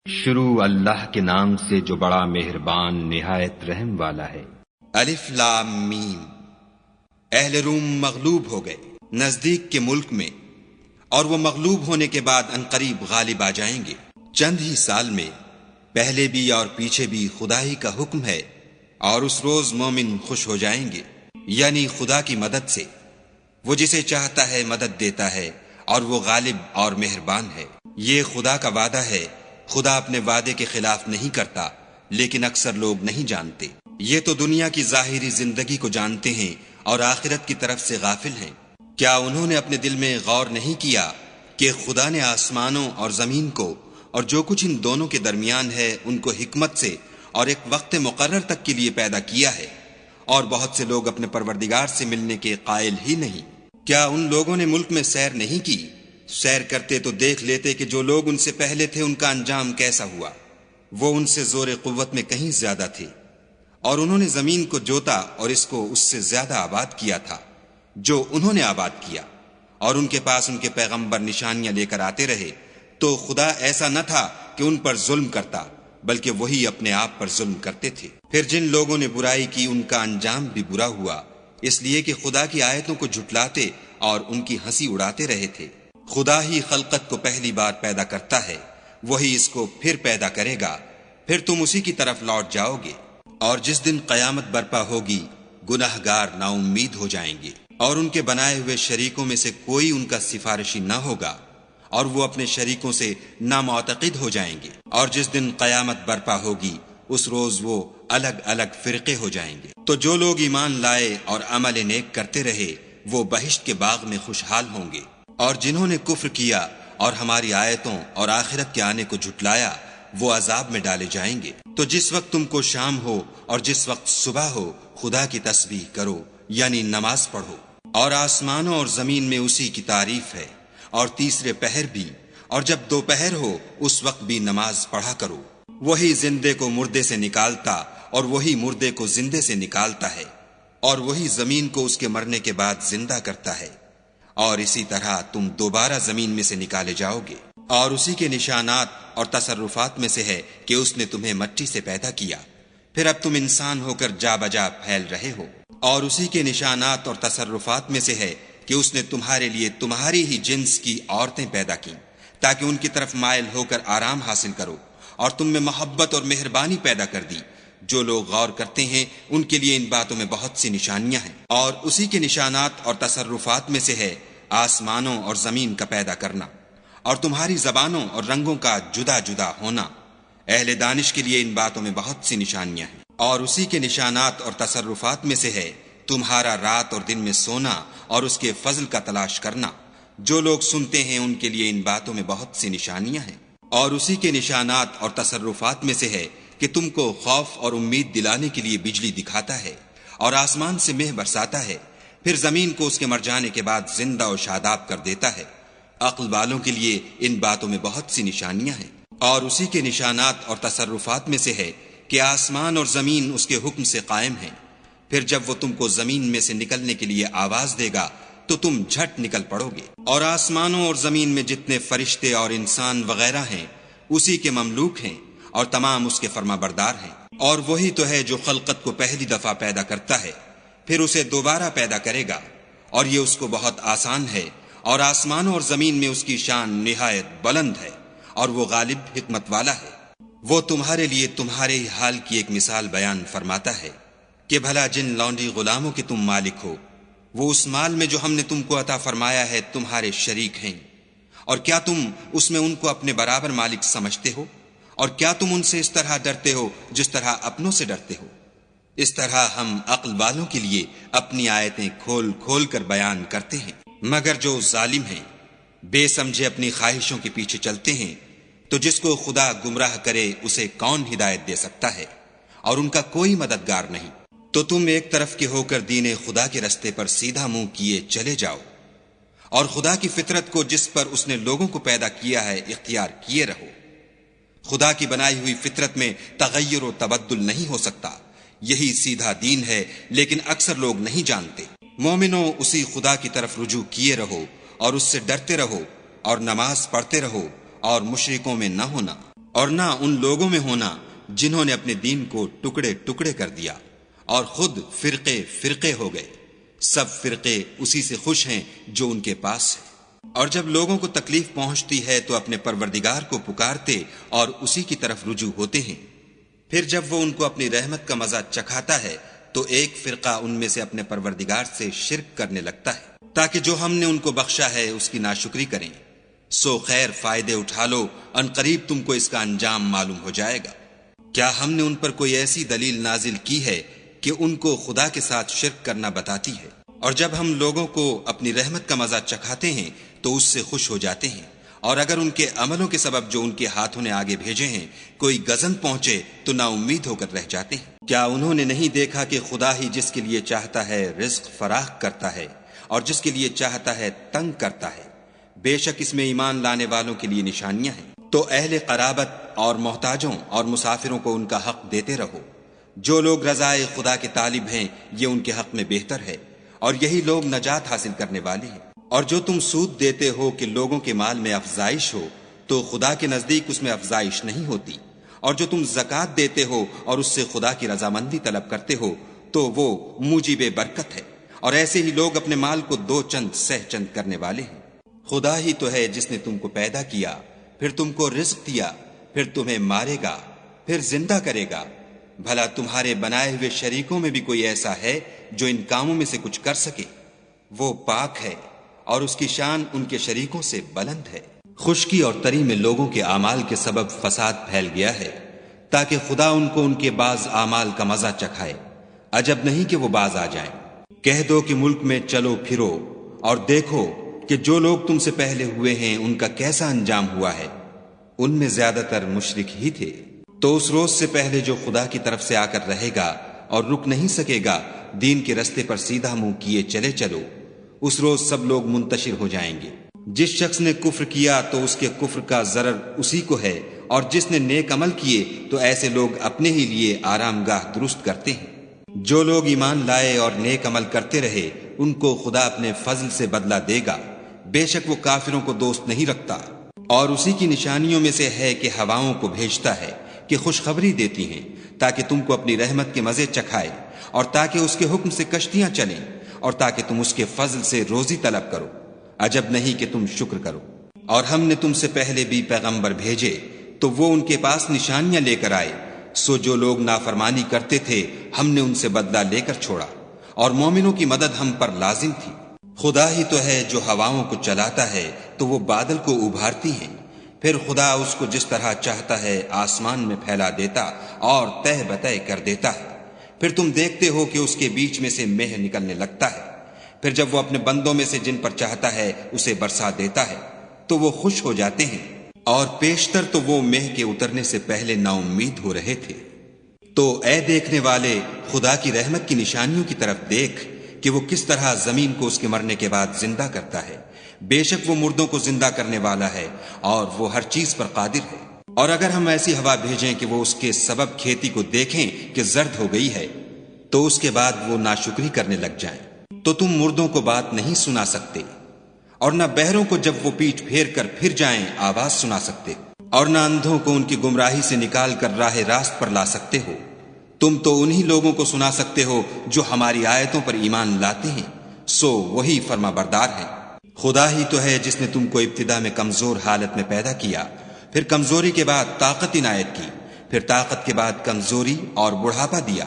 شروع اللہ کے نام سے جو بڑا مہربان نہایت رحم والا ہے۔ الف لام میم۔ اہل روم مغلوب ہو گئے نزدیک کے ملک میں، اور وہ مغلوب ہونے کے بعد عنقریب غالب آ جائیں گے۔ چند ہی سال میں پہلے بھی اور پیچھے بھی خدا ہی کا حکم ہے، اور اس روز مومن خوش ہو جائیں گے، یعنی خدا کی مدد سے۔ وہ جسے چاہتا ہے مدد دیتا ہے، اور وہ غالب اور مہربان ہے۔ یہ خدا کا وعدہ ہے، خدا اپنے وعدے کے خلاف نہیں کرتا، لیکن اکثر لوگ نہیں جانتے۔ یہ تو دنیا کی ظاہری زندگی کو جانتے ہیں اور آخرت کی طرف سے غافل ہیں۔ کیا انہوں نے اپنے دل میں غور نہیں کیا کہ خدا نے آسمانوں اور زمین کو اور جو کچھ ان دونوں کے درمیان ہے ان کو حکمت سے اور ایک وقت مقرر تک کے لیے پیدا کیا ہے، اور بہت سے لوگ اپنے پروردگار سے ملنے کے قائل ہی نہیں۔ کیا ان لوگوں نے ملک میں سیر نہیں کی؟ سیر کرتے تو دیکھ لیتے کہ جو لوگ ان سے پہلے تھے ان کا انجام کیسا ہوا۔ وہ ان سے زور قوت میں کہیں زیادہ تھے، اور انہوں نے زمین کو جوتا اور اس کو اس سے زیادہ آباد کیا تھا جو انہوں نے آباد کیا، اور ان کے پاس ان کے پیغمبر نشانیاں لے کر آتے رہے، تو خدا ایسا نہ تھا کہ ان پر ظلم کرتا، بلکہ وہی اپنے آپ پر ظلم کرتے تھے۔ پھر جن لوگوں نے برائی کی ان کا انجام بھی برا ہوا، اس لیے کہ خدا کی آیتوں کو جھٹلاتے اور ان کی ہنسی اڑاتے رہے تھے۔ خدا ہی خلقت کو پہلی بار پیدا کرتا ہے، وہی اس کو پھر پیدا کرے گا، پھر تم اسی کی طرف لوٹ جاؤ گے۔ اور جس دن قیامت برپا ہوگی، گناہگار نا امید ہو جائیں گے، اور ان کے بنائے ہوئے شریکوں میں سے کوئی ان کا سفارشی نہ ہوگا، اور وہ اپنے شریکوں سے نامعتقد ہو جائیں گے۔ اور جس دن قیامت برپا ہوگی، اس روز وہ الگ الگ فرقے ہو جائیں گے۔ تو جو لوگ ایمان لائے اور عمل نیک کرتے رہے، وہ بہشت کے باغ میں خوشحال ہوں گے، اور جنہوں نے کفر کیا اور ہماری آیتوں اور آخرت کے آنے کو جھٹلایا، وہ عذاب میں ڈالے جائیں گے۔ تو جس وقت تم کو شام ہو اور جس وقت صبح ہو، خدا کی تسبیح کرو، یعنی نماز پڑھو۔ اور آسمانوں اور زمین میں اسی کی تعریف ہے، اور تیسرے پہر بھی، اور جب دوپہر ہو اس وقت بھی نماز پڑھا کرو۔ وہی زندے کو مردے سے نکالتا اور وہی مردے کو زندے سے نکالتا ہے، اور وہی زمین کو اس کے مرنے کے بعد زندہ کرتا ہے، اور اسی طرح تم دوبارہ زمین میں سے نکالے جاؤ گے۔ اور اسی کے نشانات اور تصرفات میں سے ہے کہ اس نے تمہیں مٹی سے پیدا کیا، پھر اب تم انسان ہو کر جا بجا پھیل رہے ہو۔ اور اسی کے نشانات اور تصرفات میں سے ہے کہ اس نے تمہارے لیے تمہاری ہی جنس کی عورتیں پیدا کی، تاکہ ان کی طرف مائل ہو کر آرام حاصل کرو، اور تم میں محبت اور مہربانی پیدا کر دی۔ جو لوگ غور کرتے ہیں ان کے لیے ان باتوں میں بہت سی نشانیاں ہیں۔ اور اسی کے نشانات اور تصرفات میں سے ہے آسمانوں اور زمین کا پیدا کرنا، اور تمہاری زبانوں اور رنگوں کا جدا جدا ہونا۔ اہل دانش کے لیے ان باتوں میں بہت سی نشانیاں ہیں۔ اور اسی کے نشانات اور تصرفات میں سے ہے تمہارا رات اور دن میں سونا اور اس کے فضل کا تلاش کرنا۔ جو لوگ سنتے ہیں ان کے لیے ان باتوں میں بہت سی نشانیاں ہیں۔ اور اسی کے نشانات اور تصرفات میں سے ہے کہ تم کو خوف اور امید دلانے کے لیے بجلی دکھاتا ہے، اور آسمان سے مہ برساتا ہے، پھر زمین کو اس کے مر جانے کے بعد زندہ و شاداب کر دیتا ہے۔ عقل والوں کے لیے ان باتوں میں بہت سی نشانیاں ہیں۔ اور اسی کے نشانات اور تصرفات میں سے ہے کہ آسمان اور زمین اس کے حکم سے قائم ہیں، پھر جب وہ تم کو زمین میں سے نکلنے کے لیے آواز دے گا تو تم جھٹ نکل پڑو گے۔ اور آسمانوں اور زمین میں جتنے فرشتے اور انسان وغیرہ ہیں اسی کے مملوک ہیں، اور تمام اس کے فرما بردار ہیں۔ اور وہی تو ہے جو خلقت کو پہلی دفعہ پیدا کرتا ہے، پھر اسے دوبارہ پیدا کرے گا، اور یہ اس کو بہت آسان ہے۔ اور آسمانوں اور زمین میں اس کی شان نہایت بلند ہے، اور وہ غالب حکمت والا ہے۔ وہ تمہارے لیے تمہارے ہی حال کی ایک مثال بیان فرماتا ہے کہ بھلا جن لونڈی غلاموں کے تم مالک ہو، وہ اس مال میں جو ہم نے تم کو عطا فرمایا ہے تمہارے شریک ہیں، اور کیا تم اس میں ان کو اپنے برابر مالک سمجھتے ہو؟ اور کیا تم ان سے اس طرح ڈرتے ہو جس طرح اپنوں سے ڈرتے ہو؟ اس طرح ہم عقل والوں کے لیے اپنی آیتیں کھول کھول کر بیان کرتے ہیں۔ مگر جو ظالم ہیں، بے سمجھے اپنی خواہشوں کے پیچھے چلتے ہیں، تو جس کو خدا گمراہ کرے اسے کون ہدایت دے سکتا ہے، اور ان کا کوئی مددگار نہیں۔ تو تم ایک طرف کے ہو کر دین خدا کے رستے پر سیدھا منہ کیے چلے جاؤ، اور خدا کی فطرت کو جس پر اس نے لوگوں کو پیدا کیا ہے اختیار کیے رہو۔ خدا کی بنائی ہوئی فطرت میں تغیر و تبدل نہیں ہو سکتا، یہی سیدھا دین ہے، لیکن اکثر لوگ نہیں جانتے۔ مومنوں، اسی خدا کی طرف رجوع کیے رہو اور اس سے ڈرتے رہو، اور نماز پڑھتے رہو اور مشرکوں میں نہ ہونا۔ اور نہ ان لوگوں میں ہونا جنہوں نے اپنے دین کو ٹکڑے ٹکڑے کر دیا اور خود فرقے فرقے ہو گئے۔ سب فرقے اسی سے خوش ہیں جو ان کے پاس ہے، اور جب لوگوں کو تکلیف پہنچتی ہے تو اپنے پروردگار کو پکارتے اور اسی کی طرف رجوع ہوتے ہیں۔ پھر جب وہ ان کو اپنی رحمت کا مزہ چکھاتا ہے تو ایک فرقہ ان میں سے اپنے پروردگار سے شرک کرنے لگتا ہے تاکہ جو ہم نے ان کو بخشا ہے اس کی ناشکری کریں۔ سو خیر فائدے اٹھا لو، ان قریب تم کو اس کا انجام معلوم ہو جائے گا۔ کیا ہم نے ان پر کوئی ایسی دلیل نازل کی ہے کہ ان کو خدا کے ساتھ شرک کرنا بتاتی ہے؟ اور جب ہم لوگوں کو اپنی رحمت کا مزہ چکھاتے ہیں تو اس سے خوش ہو جاتے ہیں، اور اگر ان کے عملوں کے سبب جو ان کے ہاتھوں نے آگے بھیجے ہیں کوئی گزن پہنچے تو نا امید ہو کر رہ جاتے ہیں۔ کیا انہوں نے نہیں دیکھا کہ خدا ہی جس کے لیے چاہتا ہے رزق فراخ کرتا ہے اور جس کے لیے چاہتا ہے تنگ کرتا ہے؟ بے شک اس میں ایمان لانے والوں کے لیے نشانیاں ہیں۔ تو اہل قرابت اور محتاجوں اور مسافروں کو ان کا حق دیتے رہو۔ جو لوگ رضائے خدا کے طالب ہیں یہ ان کے حق میں بہتر ہے، اور یہی لوگ نجات حاصل کرنے والے ہیں۔ اور جو تم سود دیتے ہو کہ لوگوں کے مال میں افزائش ہو تو خدا کے نزدیک اس میں افزائش نہیں ہوتی، اور جو تم زکوٰۃ دیتے ہو اور اس سے خدا کی رضامندی طلب کرتے ہو تو وہ موجب برکت ہے، اور ایسے ہی لوگ اپنے مال کو دو چند سہ چند کرنے والے ہیں۔ خدا ہی تو ہے جس نے تم کو پیدا کیا، پھر تم کو رزق دیا، پھر تمہیں مارے گا، پھر زندہ کرے گا۔ بھلا تمہارے بنائے ہوئے شریکوں میں بھی کوئی ایسا ہے جو ان کاموں میں سے کچھ کر سکے؟ وہ پاک ہے اور اس کی شان ان کے شریکوں سے بلند ہے۔ خشکی اور تری میں لوگوں کے اعمال کے سبب فساد پھیل گیا ہے تاکہ خدا ان کو ان کے بعض اعمال کا مزہ چکھائے۔ عجب نہیں کہ وہ باز آ جائیں۔ کہہ دو کہ ملک میں چلو پھرو اور دیکھو کہ جو لوگ تم سے پہلے ہوئے ہیں ان کا کیسا انجام ہوا ہے، ان میں زیادہ تر مشرک ہی تھے۔ تو اس روز سے پہلے جو خدا کی طرف سے آ کر رہے گا اور رک نہیں سکے گا، دین کے رستے پر سیدھا منہ کیے چلے چلو، اس روز سب لوگ منتشر ہو جائیں گے۔ جس شخص نے کفر کیا تو اس کے کفر کا ضرر اسی کو ہے، اور جس نے نیک عمل کیے تو ایسے لوگ اپنے ہی لیے آرام گاہ درست کرتے ہیں۔ جو لوگ ایمان لائے اور نیک عمل کرتے رہے ان کو خدا اپنے فضل سے بدلہ دے گا، بے شک وہ کافروں کو دوست نہیں رکھتا۔ اور اسی کی نشانیوں میں سے ہے کہ ہواؤں کو بھیجتا ہے کہ خوشخبری دیتی ہیں تاکہ تم کو اپنی رحمت کے مزے چکھائے، اور تاکہ اس کے حکم سے کشتیاں چلیں، اور تاکہ تم اس کے فضل سے روزی طلب کرو۔ عجب نہیں کہ تم شکر کرو۔ اور ہم نے تم سے پہلے بھی پیغمبر بھیجے تو وہ ان کے پاس نشانیاں لے کر آئے، سو جو لوگ نافرمانی کرتے تھے ہم نے ان سے بدلہ لے کر چھوڑا، اور مومنوں کی مدد ہم پر لازم تھی۔ خدا ہی تو ہے جو ہواؤں کو چلاتا ہے تو وہ بادل کو ابھارتی ہیں، پھر خدا اس کو جس طرح چاہتا ہے آسمان میں پھیلا دیتا اور تہ بتہ کر دیتا ہے۔ پھر تم دیکھتے ہو کہ اس کے بیچ میں سے مہ نکلنے لگتا ہے، پھر جب وہ اپنے بندوں میں سے جن پر چاہتا ہے اسے برسا دیتا ہے تو وہ خوش ہو جاتے ہیں، اور پیشتر تو وہ مہ کے اترنے سے پہلے نا امید ہو رہے تھے۔ تو اے دیکھنے والے، خدا کی رحمت کی نشانیوں کی طرف دیکھ کہ وہ کس طرح زمین کو اس کے مرنے کے بعد زندہ کرتا ہے۔ بے شک وہ مردوں کو زندہ کرنے والا ہے اور وہ ہر چیز پر قادر ہے۔ اور اگر ہم ایسی ہوا بھیجیں کہ وہ اس کے سبب کھیتی کو دیکھیں کہ زرد ہو گئی ہے تو اس کے بعد وہ ناشکری کرنے لگ جائیں، تو تم مردوں کو بات نہیں سنا سکتے، اور نہ بہروں کو جب وہ پیٹھ پھیر کر پھر جائیں آواز سنا سکتے، اور نہ اندھوں کو ان کی گمراہی سے نکال کر راہ راست پر لا سکتے ہو۔ تم تو انہی لوگوں کو سنا سکتے ہو جو ہماری آیتوں پر ایمان لاتے ہیں، سو وہی فرما بردار ہیں۔ خدا ہی تو ہے جس نے تم کو ابتدا میں کمزور حالت میں پیدا کیا، پھر کمزوری کے بعد طاقت عنایت کی، پھر طاقت کے بعد کمزوری اور بڑھاپا دیا۔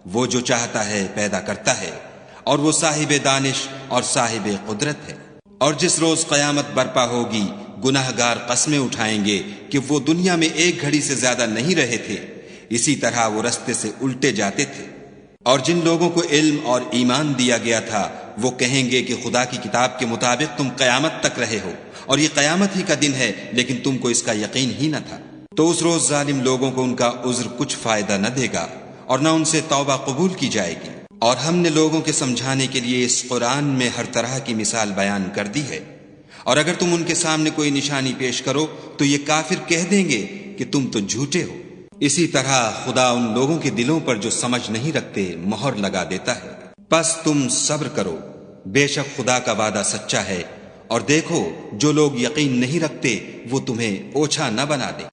وہ جو چاہتا ہے پیدا کرتا ہے، اور وہ صاحب دانش اور صاحب قدرت ہے۔ اور جس روز قیامت برپا ہوگی گناہ گار قسمیں اٹھائیں گے کہ وہ دنیا میں ایک گھڑی سے زیادہ نہیں رہے تھے، اسی طرح وہ رستے سے الٹے جاتے تھے۔ اور جن لوگوں کو علم اور ایمان دیا گیا تھا وہ کہیں گے کہ خدا کی کتاب کے مطابق تم قیامت تک رہے ہو، اور یہ قیامت ہی کا دن ہے لیکن تم کو اس کا یقین ہی نہ تھا۔ تو اس روز ظالم لوگوں کو ان کا عذر کچھ فائدہ نہ دے گا، اور نہ ان سے توبہ قبول کی جائے گی۔ اور ہم نے لوگوں کے سمجھانے کے لیے اس قرآن میں ہر طرح کی مثال بیان کر دی ہے، اور اگر تم ان کے سامنے کوئی نشانی پیش کرو تو یہ کافر کہہ دیں گے کہ تم تو جھوٹے ہو۔ اسی طرح خدا ان لوگوں کے دلوں پر جو سمجھ نہیں رکھتے مہر لگا دیتا ہے۔ پس تم صبر کرو، بے شک خدا کا وعدہ سچا ہے، اور دیکھو جو لوگ یقین نہیں رکھتے وہ تمہیں اوچھا نہ بنا دیں۔